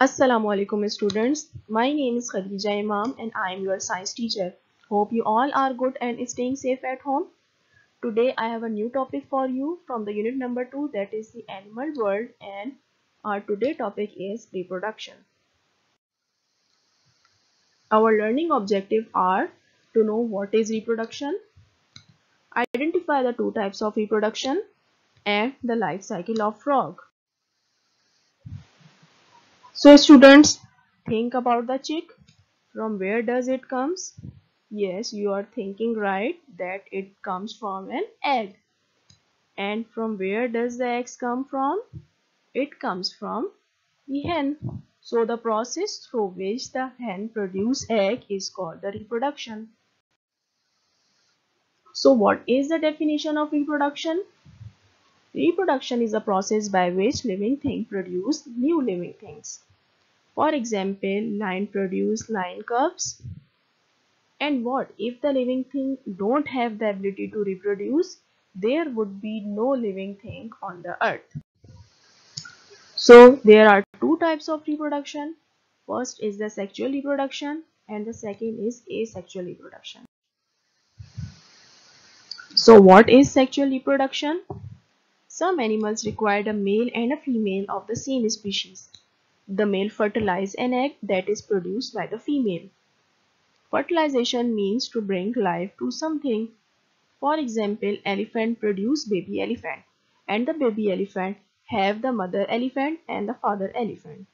Assalamu alaikum students. My name is Khadija Imam and I am your science teacher. Hope you all are good and staying safe at home. Today I have a new topic for you from the unit number 2, that is the animal world, and our today topic is reproduction. Our learning objective are to know what is reproduction, identify the two types of reproduction, and the life cycle of frog. So students, think about the chick. From where does it comes? Yes, you are thinking right that it comes from an egg. And from where does the eggs come from? It comes from the hen. So the process through which the hen produces egg is called the reproduction. So what is the definition of reproduction? Reproduction is a process by which living things produce new living things. For example, lion produce lion cubs. And what if the living thing don't have the ability to reproduce? There would be no living thing on the earth. So there are two types of reproduction. First is the sexual reproduction and the second is asexual reproduction. So what is sexual reproduction? Some animals require a male and a female of the same species. The male fertilizes an egg that is produced by the female. Fertilization means to bring life to something. For example, elephant produce baby elephant and the baby elephant have the mother elephant and the father elephant.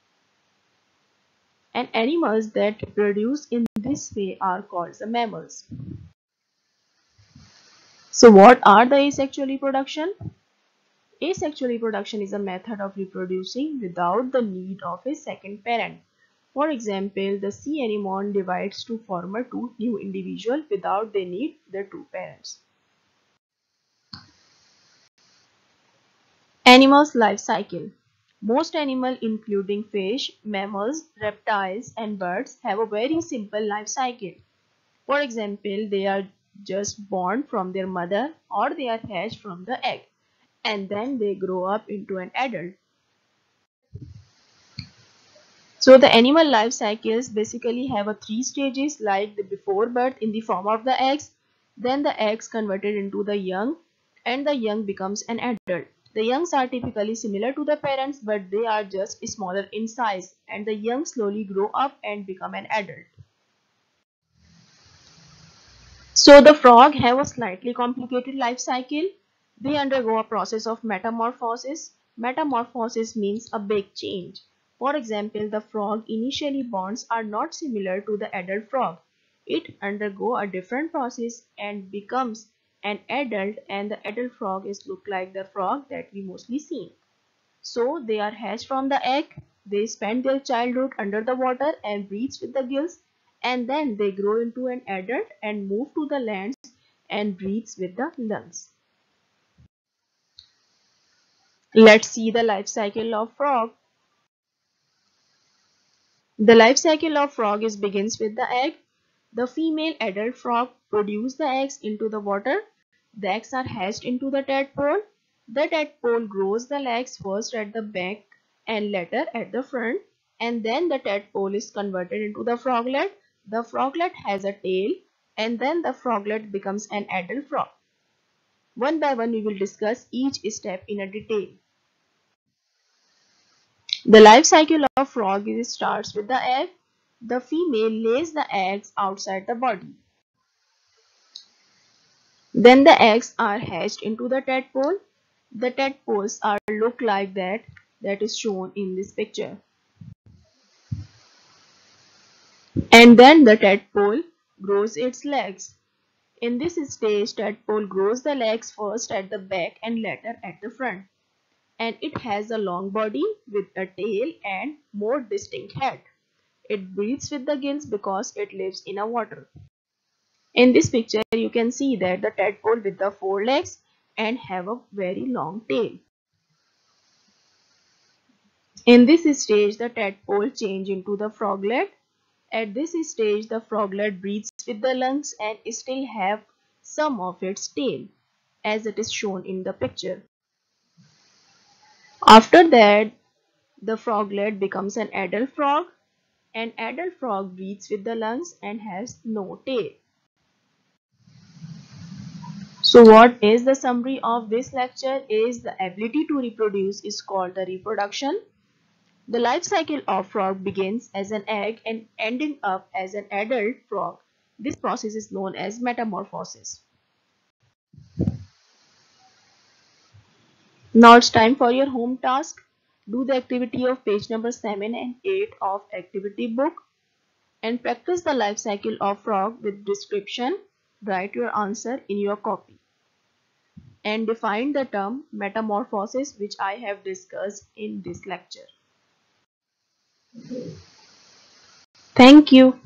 And animals that reproduce in this way are called the mammals. So what are the asexual reproduction? Asexual reproduction is a method of reproducing without the need of a second parent. For example, the sea anemone divides to form two new individuals without they need the two parents. Animals' life cycle. Most animals including fish, mammals, reptiles and birds have a very simple life cycle. For example, they are just born from their mother or they are hatched from the egg and then they grow up into an adult. So the animal life cycles basically have a three stages, like the before birth in the form of the eggs, then the eggs converted into the young and the young becomes an adult. The youngs are typically similar to the parents but they are just smaller in size and the young slowly grow up and become an adult. So the frog have a slightly complicated life cycle. They undergo a process of metamorphosis. Metamorphosis means a big change. For example, the frog initially bonds are not similar to the adult frog. It undergo a different process and becomes an adult, and the adult frog is look like the frog that we mostly see. So they are hatched from the egg, they spend their childhood under the water and breathe with the gills, and then they grow into an adult and move to the lands and breathe with the lungs. Let's see the life cycle of frog. The life cycle of frog begins with the egg. The female adult frog produces the eggs into the water. The eggs are hatched into the tadpole. The tadpole grows the legs first at the back and later at the front, and then the tadpole is converted into the froglet. The froglet has a tail and then the froglet becomes an adult frog. One by one we will discuss each step in a detail. The life cycle of frog starts with the egg. The female lays the eggs outside the body. Then the eggs are hatched into the tadpole. The tadpoles are look like that is shown in this picture. And then the tadpole grows its legs. In this stage, tadpole grows the legs first at the back and later at the front. And it has a long body with a tail and more distinct head. It breathes with the gills because it lives in a water. In this picture, you can see that the tadpole with the four legs and have a very long tail. In this stage, the tadpole change into the froglet. At this stage, the froglet breathes with the lungs and still have some of its tail, as it is shown in the picture. After that, The froglet becomes an adult frog. An adult frog breathes with the lungs and has no tail. So what is the summary of this lecture is the ability to reproduce is called the reproduction. The life cycle of frog begins as an egg and ending up as an adult frog. This process is known as metamorphosis. Now it's time for your home task. Do the activity of page number 7 and 8 of activity book and practice the life cycle of frog with description. Write your answer in your copy and define the term metamorphosis which I have discussed in this lecture. Thank you.